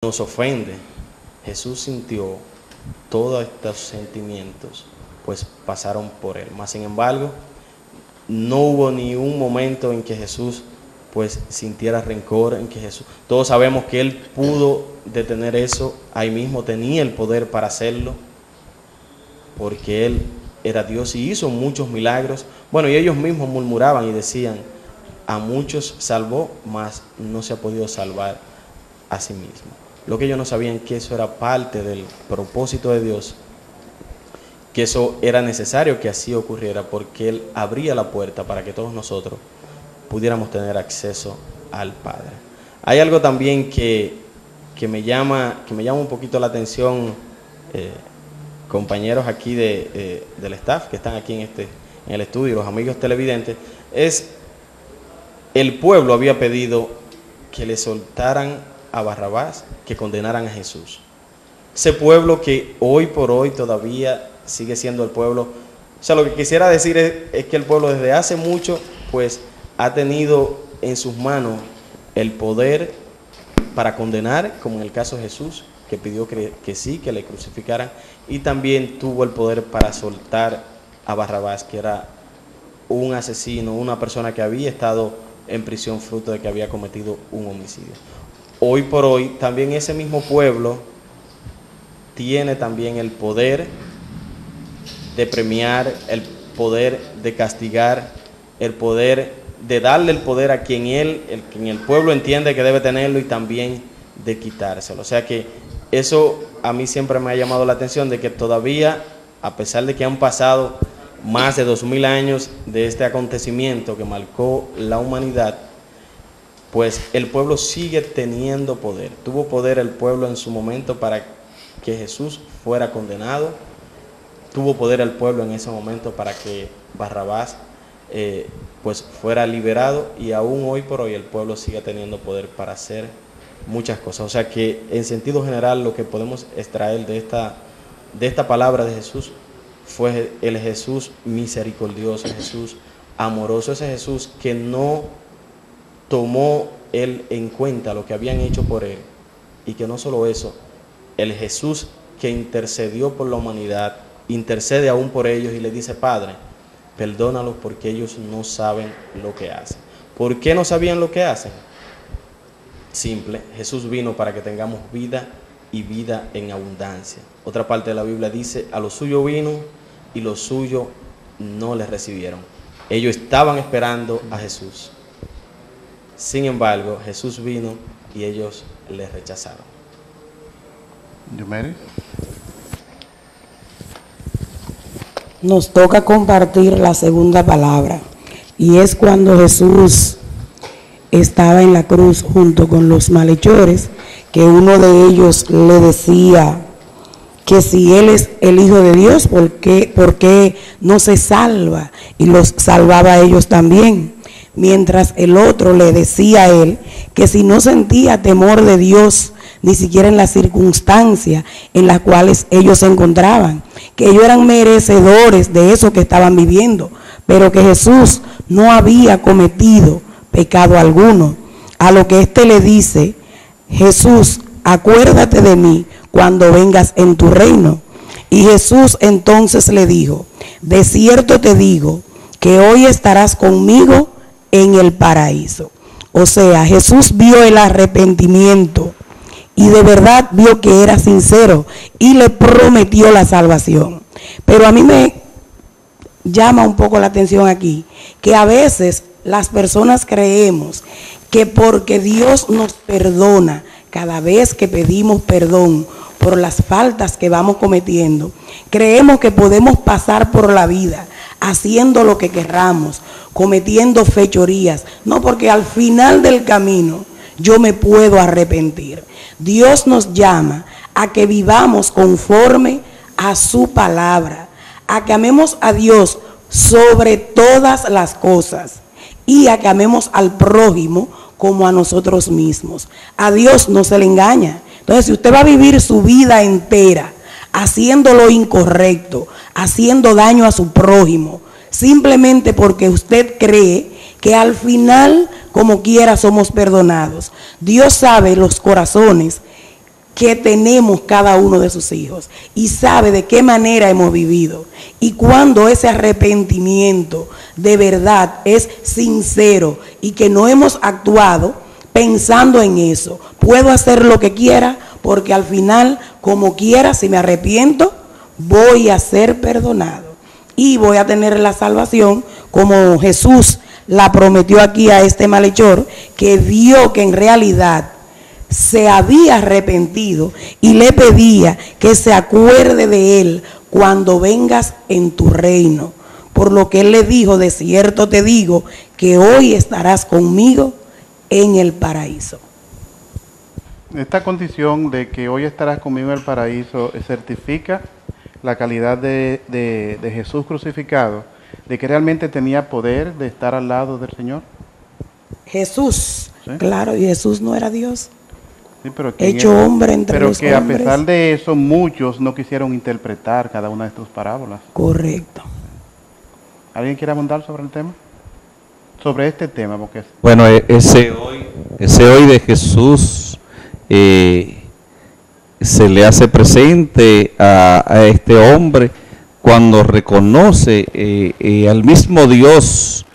nos ofende. Jesús sintió todos estos sentimientos, pues pasaron por él. Mas sin embargo, no hubo ni un momento en que Jesús pues sintiera rencor, en que Jesús, todos sabemos que él pudo detener eso ahí mismo, tenía el poder para hacerlo, porque él era Dios y hizo muchos milagros. Bueno, y ellos mismos murmuraban y decían: a muchos salvó, mas no se ha podido salvar a sí mismo. Lo que ellos no sabían que eso era parte del propósito de Dios, que eso era necesario que así ocurriera, porque él abría la puerta para que todos nosotros pudiéramos tener acceso al Padre. Hay algo también que me llama un poquito la atención, compañeros aquí del staff que están aquí en el estudio, los amigos televidentes, es el pueblo había pedido que le soltaran a Barrabás, que condenaran a Jesús. Ese pueblo que hoy por hoy todavía sigue siendo el pueblo. O sea, lo que quisiera decir es que el pueblo desde hace mucho pues ha tenido en sus manos el poder para condenar, como en el caso de Jesús, que pidió que sí, que le crucificaran, y también tuvo el poder para soltar a Barrabás, que era un asesino, una persona que había estado en prisión fruto de que había cometido un homicidio. Hoy por hoy también ese mismo pueblo tiene también el poder de premiar, el poder de castigar, el poder de darle el poder a quien el pueblo entiende que debe tenerlo, y también de quitárselo. O sea que eso a mí siempre me ha llamado la atención, de que todavía, a pesar de que han pasado más de 2000 años de este acontecimiento que marcó la humanidad, pues el pueblo sigue teniendo poder. Tuvo poder el pueblo en su momento para que Jesús fuera condenado. Tuvo poder el pueblo en ese momento para que Barrabás pues fuera liberado, y aún hoy por hoy el pueblo sigue teniendo poder para hacer muchas cosas. O sea que en sentido general lo que podemos extraer de esta palabra de Jesús fue el Jesús misericordioso, el Jesús amoroso, ese Jesús que no tomó él en cuenta lo que habían hecho por él, y que no solo eso, el Jesús que intercedió por la humanidad, intercede aún por ellos y le dice: Padre, perdónalos porque ellos no saben lo que hacen. ¿Por qué no sabían lo que hacen? Simple, Jesús vino para que tengamos vida y vida en abundancia. Otra parte de la Biblia dice: a lo suyo vino y lo suyo no le recibieron. Ellos estaban esperando a Jesús. Sin embargo, Jesús vino y ellos le rechazaron. Yumeri. Nos toca compartir la segunda palabra, y es cuando Jesús estaba en la cruz junto con los malhechores, que uno de ellos le decía que si él es el Hijo de Dios, ¿por qué no se salva? Y los salvaba a ellos también. Mientras el otro le decía a él que si no sentía temor de Dios, ni siquiera en las circunstancias en las cuales ellos se encontraban, que ellos eran merecedores de eso que estaban viviendo, pero que Jesús no había cometido pecado alguno. A lo que éste le dice: Jesús, acuérdate de mí cuando vengas en tu reino. Y Jesús entonces le dijo: de cierto te digo que hoy estarás conmigo en el paraíso. O sea, Jesús vio el arrepentimiento y de verdad vio que era sincero y le prometió la salvación. Pero a mí me llama un poco la atención aquí, que a veces las personas creemos que porque Dios nos perdona cada vez que pedimos perdón por las faltas que vamos cometiendo, creemos que podemos pasar por la vida haciendo lo que querramos, cometiendo fechorías. No, porque al final del camino yo me puedo arrepentir. Dios nos llama a que vivamos conforme a su palabra, a que amemos a Dios sobre todas las cosas y a que amemos al prójimo como a nosotros mismos. A Dios no se le engaña. Entonces, si usted va a vivir su vida entera haciendo lo incorrecto, haciendo daño a su prójimo, simplemente porque usted cree que al final, como quiera, somos perdonados, Dios sabe los corazones que tenemos cada uno de sus hijos y sabe de qué manera hemos vivido. Y cuando ese arrepentimiento de verdad es sincero y que no hemos actuado pensando en eso, puedo hacer lo que quiera, porque al final, como quiera, si me arrepiento, voy a ser perdonado y voy a tener la salvación como Jesús la prometió aquí a este malhechor, que vio que en realidad se había arrepentido y le pedía que se acuerde de él cuando vengas en tu reino. Por lo que él le dijo: de cierto te digo que hoy estarás conmigo en el paraíso. Esta condición de que hoy estarás conmigo en el paraíso certifica la calidad de Jesús crucificado, de que realmente tenía poder de estar al lado del Señor. Jesús, ¿Sí? Claro, y Jesús no era Dios. Sí, pero Hecho hombre entre pero los que hombres. a pesar de eso, muchos no quisieron interpretar cada una de tus parábolas. Correcto. ¿Alguien quiere abundar sobre el tema? Sobre este tema, porque Bueno, ese hoy de Jesús se le hace presente a este hombre cuando reconoce al mismo Dios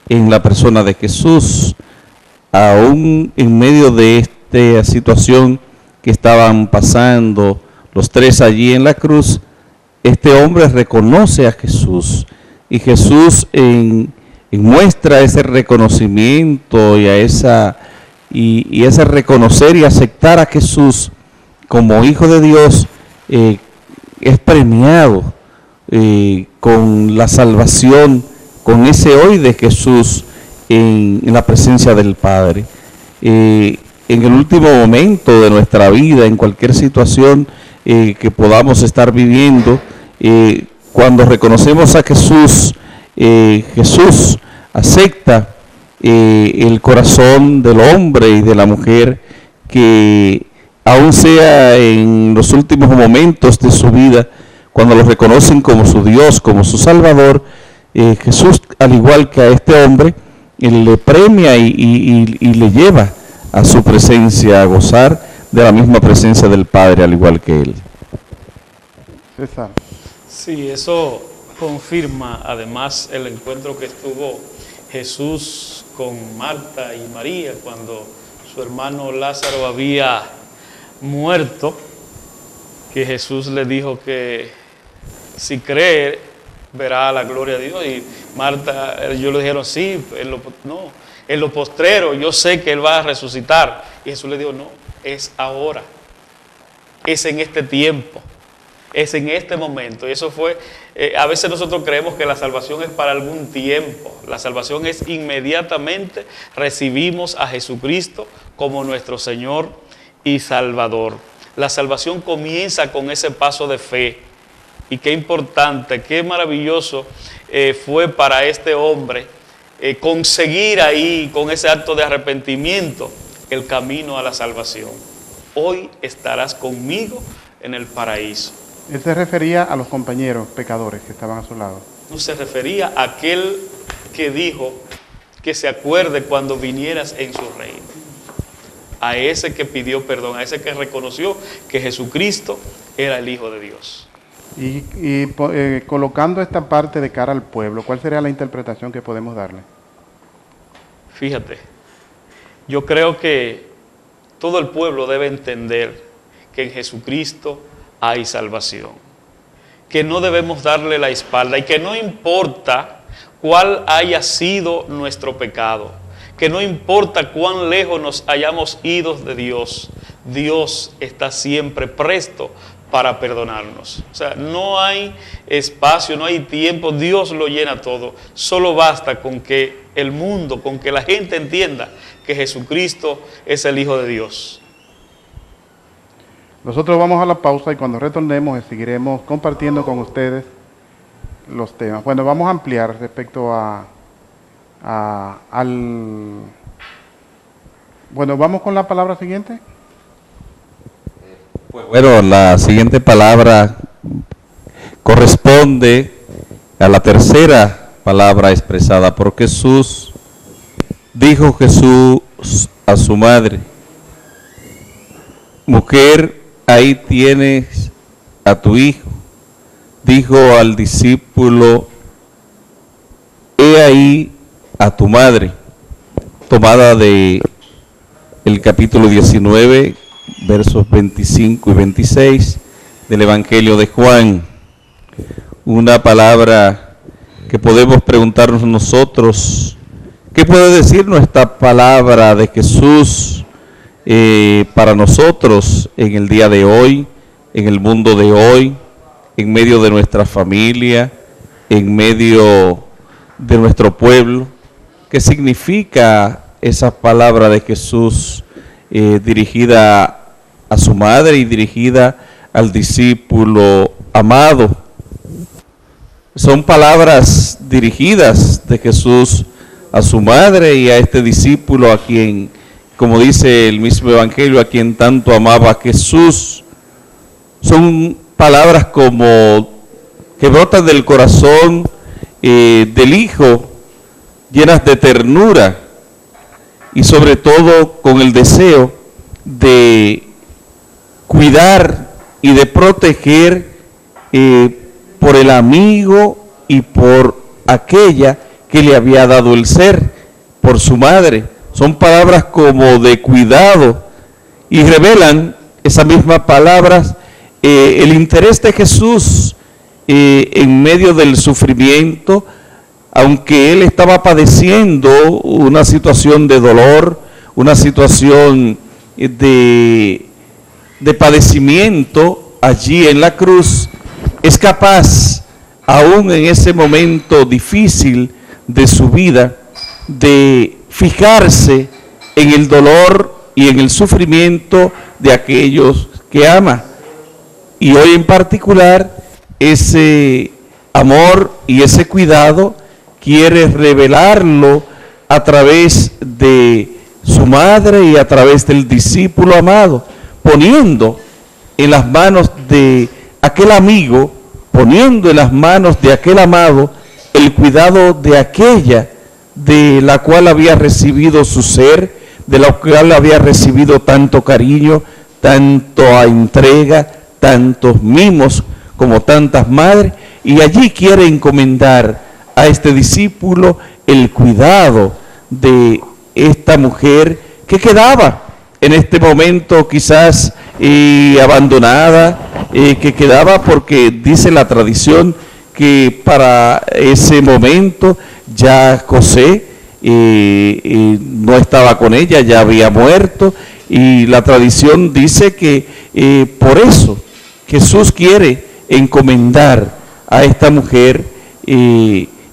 en la persona de Jesús, aún en medio de esta situación que estaban pasando los tres allí en la cruz. Este hombre reconoce a Jesús, y Jesús muestra ese reconocimiento y ese reconocer y aceptar a Jesús como Hijo de Dios, es premiado con la salvación, con ese hoy de Jesús en la presencia del Padre. En el último momento de nuestra vida, en cualquier situación que podamos estar viviendo, cuando reconocemos a Jesús, Jesús acepta el corazón del hombre y de la mujer, que aún sea en los últimos momentos de su vida, cuando lo reconocen como su Dios, como su Salvador, Jesús, al igual que a este hombre, le premia y le lleva a su presencia, a gozar de la misma presencia del Padre, al igual que él. César. Sí, eso confirma además el encuentro que tuvo Jesús con Marta y María cuando su hermano Lázaro había muerto, que Jesús le dijo que si cree verá la gloria de Dios. Y Marta, ellos le dijeron: sí, en lo postrero yo sé que Él va a resucitar. Y Jesús le dijo: no, es ahora, es en este tiempo, es en este momento. Y eso fue, a veces nosotros creemos que la salvación es para algún tiempo. La salvación es inmediatamente recibimos a Jesucristo como nuestro Señor y Salvador. La salvación comienza con ese paso de fe. Y qué importante, qué maravilloso fue para este hombre conseguir ahí, con ese acto de arrepentimiento, el camino a la salvación. Hoy estarás conmigo en el paraíso. Él se refería a los compañeros pecadores que estaban a su lado. No se refería a aquel que dijo que se acuerde cuando vinieras en su reino. A ese que pidió perdón, a ese que reconoció que Jesucristo era el Hijo de Dios. Y colocando esta parte de cara al pueblo, ¿cuál sería la interpretación que podemos darle? Fíjate, yo creo que todo el pueblo debe entender que en Jesucristo hay salvación, que no debemos darle la espalda y que no importa cuál haya sido nuestro pecado, que no importa cuán lejos nos hayamos ido de Dios, Dios está siempre presto para perdonarnos. O sea, no hay espacio, no hay tiempo, Dios lo llena todo. Solo basta con que el mundo, con que la gente entienda que Jesucristo es el Hijo de Dios. Nosotros vamos a la pausa y cuando retornemos seguiremos compartiendo con ustedes los temas. Bueno, vamos a ampliar respecto Bueno, vamos con la palabra siguiente. Pues bueno, la siguiente palabra corresponde a la tercera palabra expresada por Jesús. Dijo Jesús a su madre: mujer, ahí tienes a tu hijo. Dijo al discípulo, he ahí a tu madre. Tomada de el capítulo 19, versos 25 y 26 del Evangelio de Juan. Una palabra que podemos preguntarnos nosotros, ¿qué puede decirnos esta palabra de Jesús para nosotros en el día de hoy, en el mundo de hoy, en medio de nuestra familia, en medio de nuestro pueblo? ¿Qué significa esa palabra de Jesús dirigida a su madre y dirigida al discípulo amado? Son palabras dirigidas de Jesús a su madre y a este discípulo a quien, como dice el mismo Evangelio, a quien tanto amaba Jesús. Son palabras como que brotan del corazón del Hijo, llenas de ternura y sobre todo con el deseo de cuidar y de proteger por el amigo y por aquella que le había dado el ser, por su madre. Son palabras como de cuidado y revelan esas mismas palabras el interés de Jesús en medio del sufrimiento, aunque él estaba padeciendo una situación de dolor, una situación de padecimiento allí en la cruz. Es capaz, aún en ese momento difícil de su vida, de fijarse en el dolor y en el sufrimiento de aquellos que ama. Y hoy en particular, ese amor y ese cuidado quiere revelarlo a través de su madre y a través del discípulo amado, poniendo en las manos de aquel amigo, poniendo en las manos de aquel amado el cuidado de aquella de la cual había recibido su ser, de la cual había recibido tanto cariño, tanta entrega, tantos mimos como tantas madres, y allí quiere encomendar a este discípulo el cuidado de esta mujer que quedaba en este momento quizás abandonada, que quedaba porque dice la tradición que para ese momento ya José no estaba con ella, ya había muerto, y la tradición dice que por eso Jesús quiere encomendar a esta mujer,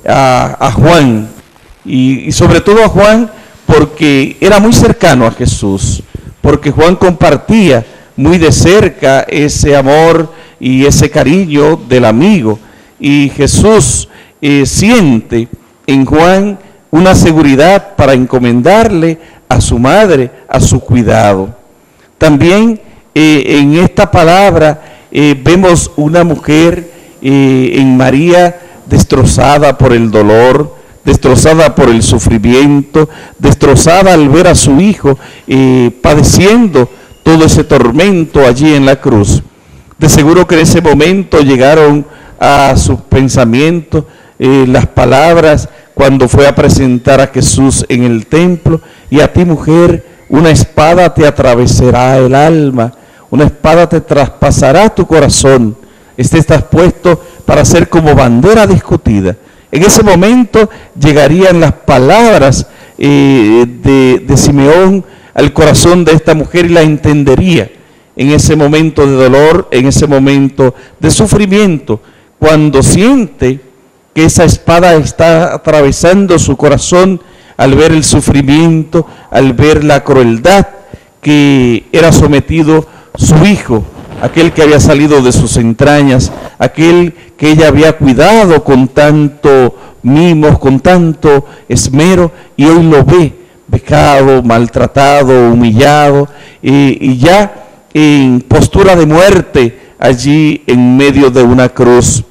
a Juan, y sobre todo a Juan, porque era muy cercano a Jesús, porque Juan compartía muy de cerca ese amor y ese cariño del amigo, y Jesús siente en Juan una seguridad para encomendarle a su madre, a su cuidado. También en esta palabra vemos una mujer en María destrozada por el dolor, destrozada por el sufrimiento, destrozada al ver a su hijo padeciendo todo ese tormento allí en la cruz. De seguro que en ese momento llegaron a sus pensamientos las palabras cuando fue a presentar a Jesús en el templo: y a ti, mujer, una espada te atravesará el alma, una espada te traspasará tu corazón. Estás puesto para ser como bandera discutida. En ese momento llegarían las palabras de Simeón al corazón de esta mujer y la entendería en ese momento de dolor, en ese momento de sufrimiento, cuando siente que esa espada está atravesando su corazón al ver el sufrimiento, al ver la crueldad que era sometido su hijo, aquel que había salido de sus entrañas, aquel que ella había cuidado con tanto mimos, con tanto esmero, y hoy lo ve vejado, maltratado, humillado, y ya en postura de muerte allí en medio de una cruz.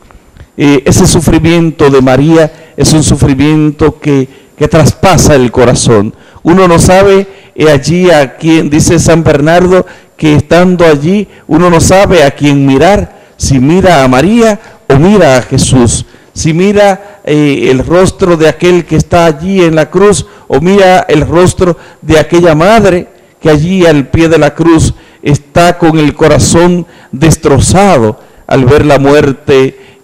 Ese sufrimiento de María es un sufrimiento que traspasa el corazón, Uno no sabe allí a quién, dice San Bernardo, que estando allí uno no sabe a quién mirar, si mira a María o mira a Jesús, si mira el rostro de aquel que está allí en la cruz o mira el rostro de aquella madre que allí al pie de la cruz está con el corazón destrozado al ver la muerte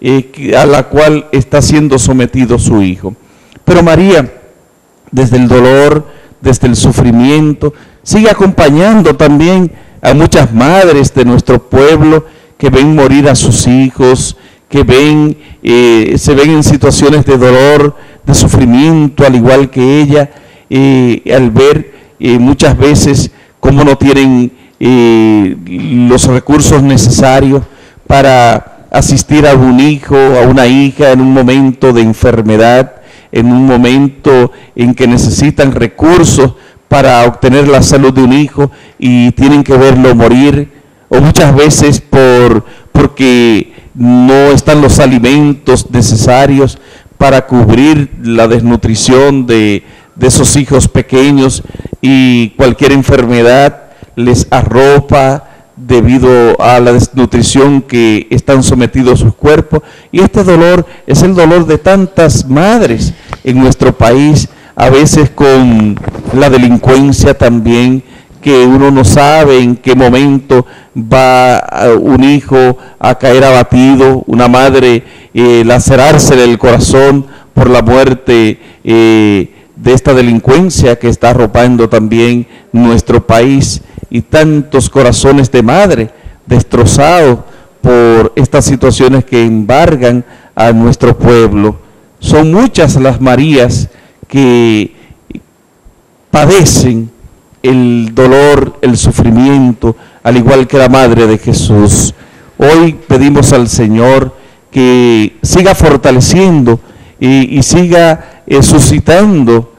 a la cual está siendo sometido su hijo. Pero María, desde el dolor, desde el sufrimiento, sigue acompañando también a muchas madres de nuestro pueblo que ven morir a sus hijos, que se ven en situaciones de dolor, de sufrimiento, al igual que ella, al ver muchas veces cómo no tienen los recursos necesarios para asistir a un hijo, a una hija en un momento de enfermedad, en un momento en que necesitan recursos para obtener la salud de un hijo y tienen que verlo morir, o muchas veces porque no están los alimentos necesarios para cubrir la desnutrición de esos hijos pequeños y cualquier enfermedad les arropa debido a la desnutrición que están sometidos sus cuerpos. Y este dolor es el dolor de tantas madres en nuestro país, a veces con la delincuencia también, que uno no sabe en qué momento va un hijo a caer abatido, una madre lacerársele el corazón por la muerte de esta delincuencia que está arropando también nuestro país, y tantos corazones de madre destrozados por estas situaciones que embargan a nuestro pueblo. Son muchas las Marías que padecen el dolor, el sufrimiento, al igual que la Madre de Jesús. Hoy pedimos al Señor que siga fortaleciendo y siga suscitando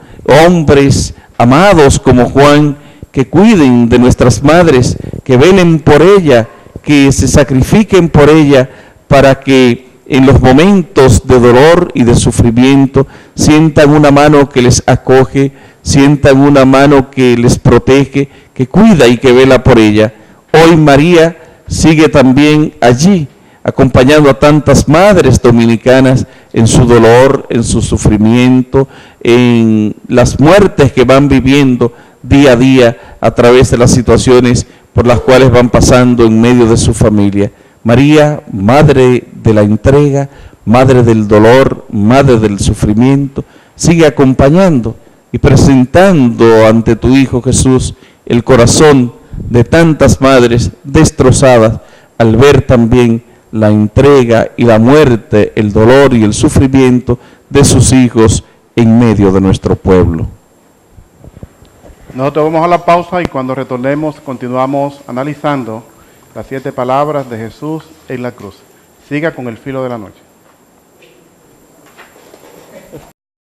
hombres amados como Juan, que cuiden de nuestras madres, que velen por ella, que se sacrifiquen por ella, para que en los momentos de dolor y de sufrimiento sientan una mano que les acoge, sientan una mano que les protege, que cuida y que vela por ella. Hoy María sigue también allí, acompañando a tantas madres dominicanas en su dolor, en su sufrimiento, en las muertes que van viviendo día a día a través de las situaciones por las cuales van pasando en medio de su familia. María, Madre de la entrega, Madre del dolor, Madre del sufrimiento, sigue acompañando y presentando ante tu Hijo Jesús el corazón de tantas madres destrozadas al ver también la entrega y la muerte, el dolor y el sufrimiento de sus hijos en medio de nuestro pueblo. Nosotros vamos a la pausa y cuando retornemos continuamos analizando las 7 palabras de Jesús en la cruz. Siga con el filo de la noche.